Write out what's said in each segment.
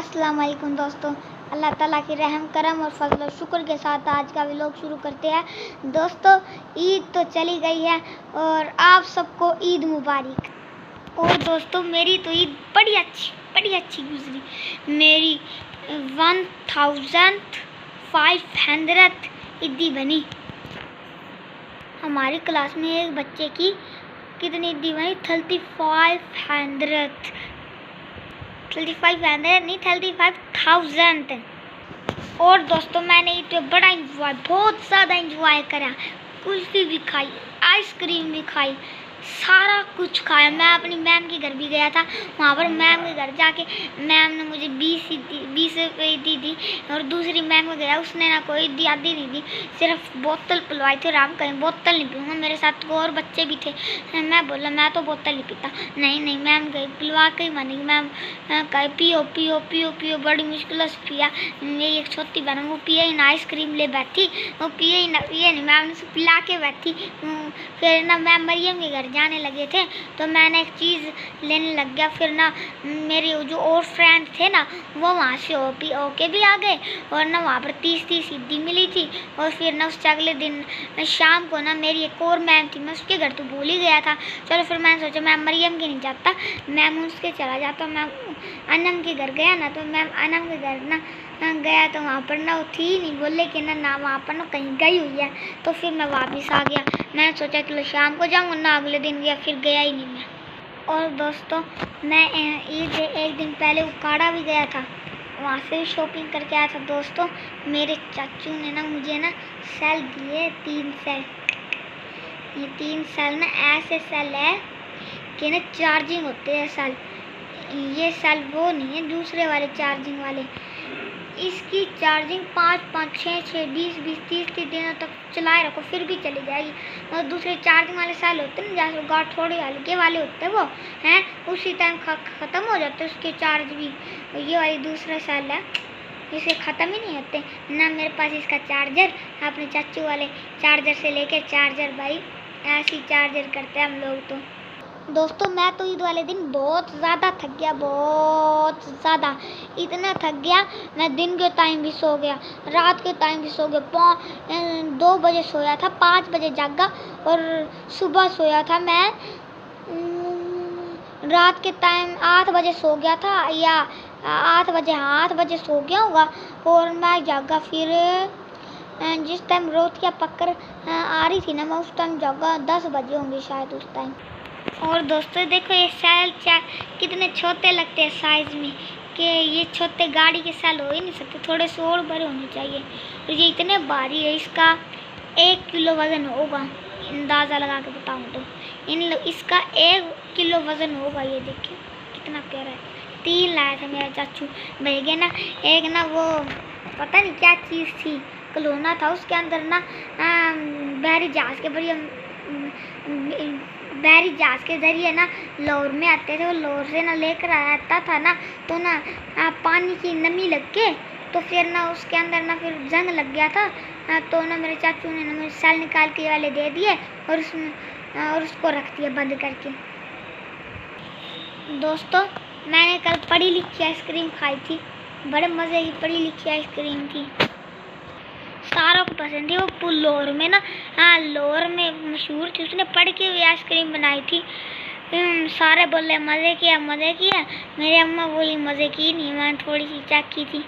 अस्सलाम वालेकुम दोस्तों। अल्लाह ताला की रहम करम और फजल और शुक्र के साथ आज का व्लॉग शुरू करते हैं। दोस्तों ईद तो चली गई है और आप सबको ईद मुबारक। और दोस्तों मेरी तो ईद बड़ी अच्छी गुजरी। मेरी 1500 ईदी बनी। हमारी क्लास में एक बच्चे की कितनी ईदी बनी? 35,000। और दोस्तों मैंने ईद पे बड़ा इंजॉय, बहुत ज़्यादा इंजॉय करा। कुल्फ़ी भी खाई, आइसक्रीम भी खाई, सारा कुछ खाया। मैं अपनी मैम के घर भी गया था। वहाँ पर मैम के घर जाके मैम ने मुझे 20 रुपये दी थी। और दूसरी मैम को गया, उसने ना कोई आधी नहीं दी, सिर्फ बोतल पिलवाई थी। और आप कहीं बोतल नहीं पीऊँगा, मेरे साथ और बच्चे भी थे। मैं बोला मैं तो बोतल नहीं पीता। नहीं मैम गई पिलवा के ही मानेगी। मैम कहे पियो पियो पियो पियो, बड़ी मुश्किल से पिया। मेरी एक छोटी बहन वो पिए ही ना, आइसक्रीम ले बैठी, वो पिए नहीं। मैम ने उसे पिला के बैठी। फिर ना मैम मरियम के घर जाने लगे थे तो मैंने एक चीज़ लेने लग गया। फिर ना मेरे जो और फ्रेंड थे ना वो वहाँ से होके भी आ गए। और ना वहाँ पर 30 ईदी मिली थी। और फिर ना उससे अगले दिन शाम को ना मेरी एक और मैम थी, मैं उसके घर तो भूल ही गया था। चलो फिर मैंने सोचा मैं मरियम के नहीं जाता, मैम उसके चला जाता। मैं अनम के घर गया ना तो मैम अनम के घर ना गया तो वहाँ पर ना वो थी नहीं, बोले कि ना वहाँ पर ना कहीं गई हुई है। तो फिर मैं वापस आ गया। मैंने सोचा चलो शाम को जाऊँगा ना, अगले दिन गया, फिर गया ही नहीं मैं। और दोस्तों मैं ईद एक दिन पहले उकाड़ा भी गया था, वहाँ से भी शॉपिंग करके आया था। दोस्तों मेरे चाचू ने ना मुझे ना सेल दिए 3 सेल। ये 3 सेल ना ऐसे सेल है कि ना चार्जिंग होते हैं सेल। ये सेल वो नहीं है दूसरे वाले चार्जिंग वाले। इसकी चार्जिंग 5 6 20 30 दिनों तक चलाए रखो फिर भी चली जाएगी। और दूसरे चार्जिंग वाले सेल होते हैं ना, जैसे गार्ड थोड़े हल्के वाले होते हैं वो हैं, उसी टाइम ख़त्म हो जाते हैं उसके चार्ज भी। ये वाली दूसरा सेल है, इसे ख़त्म ही नहीं होते ना। मेरे पास इसका चार्जर, अपने चाचू वाले चार्जर से लेके चार्जर भाई ऐसे ही चार्जर करते हैं हम लोग। तो दोस्तों मैं तो ईद वाले दिन बहुत ज़्यादा थक गया, बहुत ज़्यादा। इतना थक गया मैं दिन के टाइम भी सो गया, रात के टाइम भी सो गया। 2 बजे सोया था, 5 बजे जागा और सुबह सोया था मैं रात के टाइम 8 बजे सो गया था, या 8 बजे, हाँ 8 बजे सो गया होगा। और मैं जागा फिर जिस टाइम रोटियाँ पकड़ आ रही थी ना, मैं उस टाइम जागा 10 बजे होंगे शायद उस टाइम। और दोस्तों देखो ये सेल कितने छोटे लगते हैं साइज में, कि ये छोटे गाड़ी के सेल हो ही नहीं सकते, थोड़े से और बड़े होने चाहिए। और ये इतने भारी है, इसका 1 किलो वज़न होगा, अंदाज़ा लगा के बताऊँ तो इसका 1 किलो वज़न होगा। ये देखिए कितना प्यारा है। 3 लाया था मेरा चाचू भैया ना। एक ना वो पता नहीं क्या चीज़ थी, खिलौना था, उसके अंदर ना बहरी जहाज़ के ज़रिए ना लाहौर में आते थे। वो लाहौर से ना लेकर आता था ना, तो ना पानी की नमी लग के तो फिर ना उसके अंदर ना फिर जंग लग गया था। तो ना मेरे चाचू ने ना मुझे सेल निकाल के वाले दे दिए और उसको रख दिया बंद करके। दोस्तों मैंने कल पड़ी लिखी आइसक्रीम खाई थी, बड़े मज़े की पड़ी लिखी आइसक्रीम थी, सारों को पसंद थी। वो लाहौर में ना, हाँ लाहौर में मशहूर थी, उसने पढ़ के हुई आइसक्रीम बनाई थी। सारे बोले मज़े किया। मेरी अम्मा बोली मज़े की नहीं, मैंने थोड़ी सी चखी थी।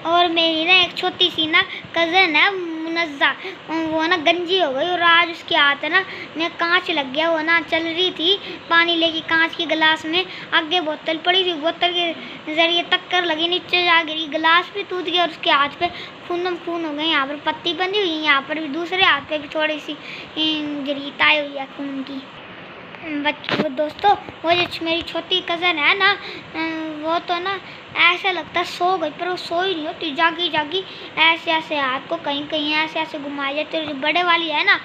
और मेरी ना एक छोटी सी ना कज़न है मुनज़्ज़ा, वो ना गंजी हो गई और आज उसके हाथ है ना मैं कांच लग गया। वो ना चल रही थी पानी लेके कांच के गिलास में, आगे बोतल पड़ी थी, बोतल के ज़रिए टक्कर लगी, नीचे जा गिरी, गिलास भी टूट गया और उसके हाथ पे खून हो गई। यहाँ पर पट्टी बंधी हुई है, यहाँ पर भी दूसरे हाथ पे भी थोड़ी सी गिरीताई हुई है खून की। दोस्तों वो जो मेरी छोटी कज़न है ना, वो तो ना ऐसा लगता सो गई, पर वो सो ही नहीं होती, जागी ऐसे हाथ को कहीं ऐसे घुमाई जाती है। जो बड़े वाली है ना,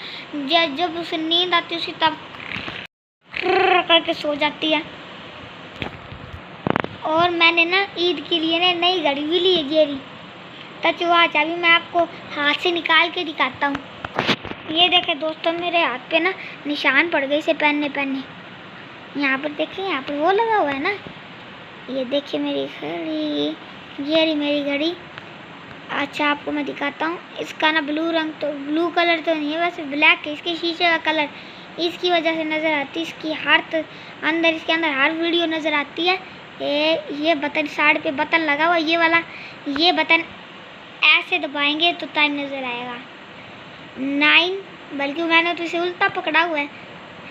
जब उसे नींद आती है उसी तब करके सो जाती है। और मैंने ना ईद के लिए ना नई घड़ी भी ली है जेरी टच वॉच। अभी मैं आपको हाथ से निकाल के दिखाता हूँ। ये देखे दोस्तों मेरे हाथ पे ना निशान पड़ गए इसे पहनने। यहाँ पर देखिए, यहाँ पर वो लगा हुआ है ना, ये देखिए मेरी घड़ी, ये रही मेरी घड़ी। अच्छा आपको मैं दिखाता हूँ, इसका ना ब्लू रंग तो ब्लू कलर तो नहीं है, वैसे ब्लैक है। इसके शीशे का कलर इसकी वजह से नज़र आती है। इसकी अंदर इसके अंदर हर वीडियो नज़र आती है। ये बटन साइड पे बटन लगा हुआ, ये वाला ये बटन ऐसे दबाएंगे तो टाइम नज़र आएगा 9, बल्कि मैंने तो इसे उल्टा पकड़ा हुआ है।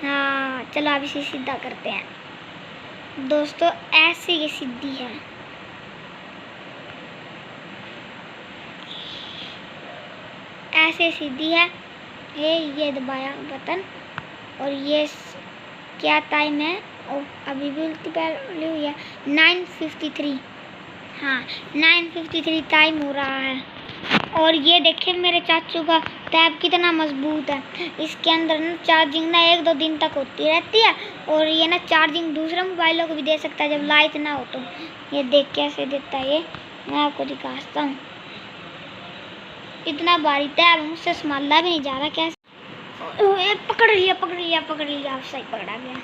हाँ चलो अब इसे सीधा करते हैं दोस्तों, ऐसे ये सीधी है। ऐसे सीधी है। ये दबाया बटन और ये क्या टाइम है? अभी भी उल्टी पहली हुई है 9:53। हाँ 9:53 टाइम हो रहा है। और ये देखिए मेरे चाचू का टैब कितना मजबूत है। इसके अंदर ना चार्जिंग ना 1-2 दिन तक होती रहती है। और ये ना चार्जिंग दूसरे मोबाइलों को भी दे सकता है जब लाइट ना हो तो। ये देख कैसे देता है, ये मैं आपको दिखाता हूँ। इतना भारी टैब मुझसे संभाला भी नहीं जा रहा। कैसे पकड़ लिया, आप सही पकड़ा गया।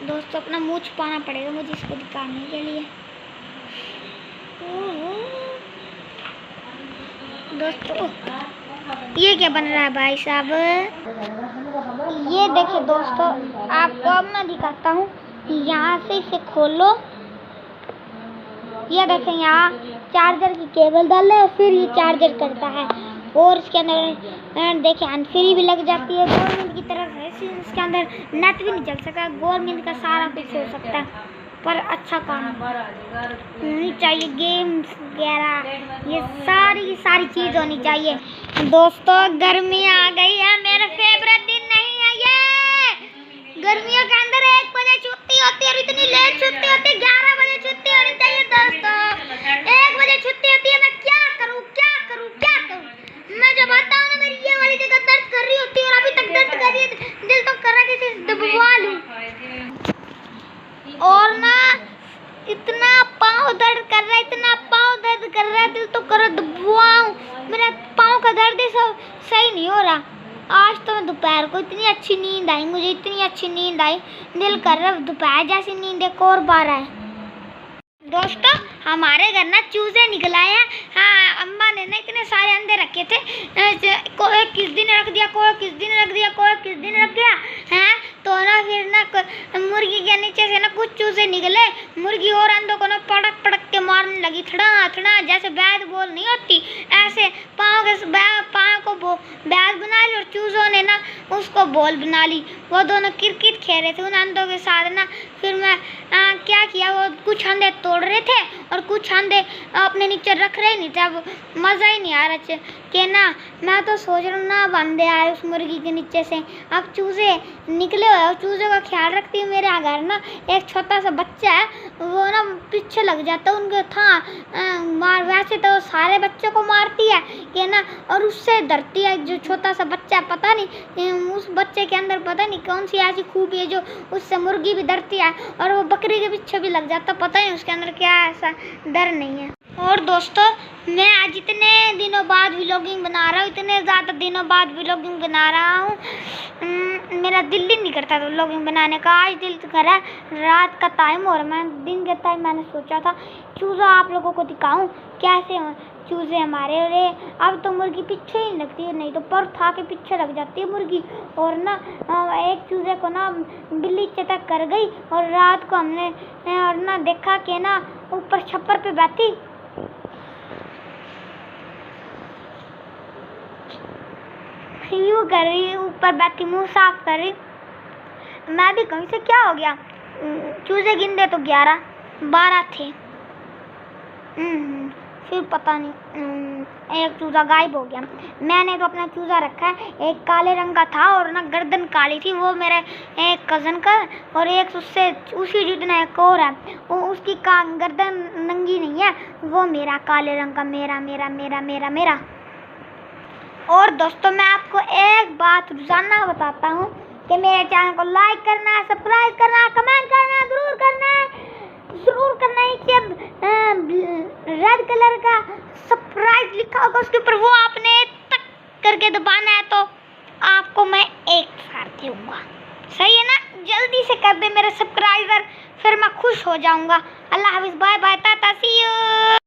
दोस्तों अपना मुँह छुपाना पड़ेगा मुझे इसको दिखाने के लिए। दोस्तों ये क्या बन रहा है भाई साहब? ये देखिए दोस्तों, आपको अब मैं दिखाता हूँ। यहाँ से इसे खोलो, ये देखें यहाँ चार्जर की केबल डाले और फिर ये चार्जर करता है। और इसके अंदर देखिए हैंड फ्री भी लग जाती है गवर्नमेंट की तरफ है। इसके अंदर नेट भी नहीं चल सकता, गवर्नमेंट का सारा कुछ हो सकता है, पर अच्छा काम होनी चाहिए। गेम्स वगैरह ये सारी चीज़ होनी चाहिए। दोस्तों गर्मी आ गई है, मेरा फेवरेट दिन नहीं है ये। गर्मियों के अंदर 1 बजे छुट्टी होती है और इतनी लेट छुट्टी होती है। 11 बजे छुट्टी होनी चाहिए दोस्तों। 1 बजे छुट्टी होती है। मैं क्या करूँ? मैं जब आता हूँ ना मेरी ये वाली जगह दर्द कर रही होती है और अभी तक दर्द कर रही है। दिल तो कर रहा है कि दबवा लूं। और ना इतना पाँव दर्द कर रहा है, दिल तो कर रहा दबवाऊं। मेरा पाँव का दर्द सही नहीं हो रहा। आज तो मैं दोपहर को इतनी अच्छी नींद आई, मुझे इतनी अच्छी नींद आई, दिल कर रहा दोपहर जैसी नींद एक और बार आए। दोस्तों हमारे घर ना चूजे निकल आए हैं। हाँ अम्मा ने ना इतने सारे अंडे रखे थे, कोई किस दिन रख दिया, कोई किस दिन रख दिया है। तो ना फिर ना मुर्गी के नीचे से ना कुछ चूजे निकले। मुर्गी और अंडों को ना पड़क के मारने लगी, थड़ा जैसे बैट बॉल नहीं होती ऐसे पाँव को बैट बना ली और चूजों ने ना उसको बॉल बना ली। वो दोनों क्रिकेट खेल रहे थे उन अंडों के साथ ना। फिर मैं क्या किया, वो कुछ अंडे तोड़ रहे थे और कुछ अंडे अपने नीचे रख रहे नहीं थे। अब मज़ा ही नहीं आ रहा कि ना, मैं तो सोच रहा हूँ ना अंडे आए उस मुर्गी के नीचे से। अब चूजे निकले हुए और चूज़ों का ख्याल रखती है। मेरे घर ना एक छोटा सा बच्चा है, वो ना पीछे लग जाता है उनके मार। वैसे तो सारे बच्चों को मारती है कि ना, और उससे डरती है। जो छोटा सा बच्चा है पता नहीं उस बच्चे के अंदर पता नहीं कौन सी ऐसी खूबी है जो उससे मुर्गी भी डरती है और वो बकरी के पीछे भी लग जाता। पता नहीं उसके अंदर क्या ऐसा डर नहीं है। और दोस्तों मैं आज इतने दिनों बाद व्लॉगिंग बना रहा हूँ, इतने ज़्यादा दिनों बाद व्लॉगिंग बना रहा हूँ। मेरा दिल नहीं करता था व्लॉगिंग बनाने का। आज दिल कर रहा है। रात का टाइम और मैं दिन के टाइम मैंने सोचा था चूज़ा आप लोगों को दिखाऊं कैसे चूज़े हमारे। अरे अब तो मुर्गी पीछे ही लगती है, नहीं तो पर था के पीछे लग जाती है मुर्गी। और ना एक चूज़े को ना बिल्ली चटक कर गई और रात को हमने और ना देखा कि ना ऊपर छप्पर पे बैठी यूँ कर रही, ऊपर बैठी मुंह साफ कर रही। मैं भी कहीं से क्या हो गया, चूज़े गिनते तो 11-12 थे। फिर पता नहीं एक चूज़ा गायब हो गया। मैंने तो अपना चूज़ा रखा है, एक काले रंग का था और ना गर्दन काली थी, वो मेरे एक कज़न का। और एक उससे उसी जितना एक और है, वो उसकी गर्दन नंगी नहीं है, वो मेरा काले रंग का मेरा। और दोस्तों मैं आपको एक बात रोजाना बताता हूँ कि मेरे चैनल को लाइक करना, सब्सक्राइब करना, कमेंट करना जरूर करना है। जब रेड कलर का सब्सक्राइब लिखा होगा उसके ऊपर वो आपने टक करके दबाना है तो आपको मैं एक साथ दूंगा। सही है ना? जल्दी से कर दे मेरे सब्सक्राइबर, फिर मैं खुश हो जाऊंगा। अल्लाह हाफिज़, bye bye, tata, see you.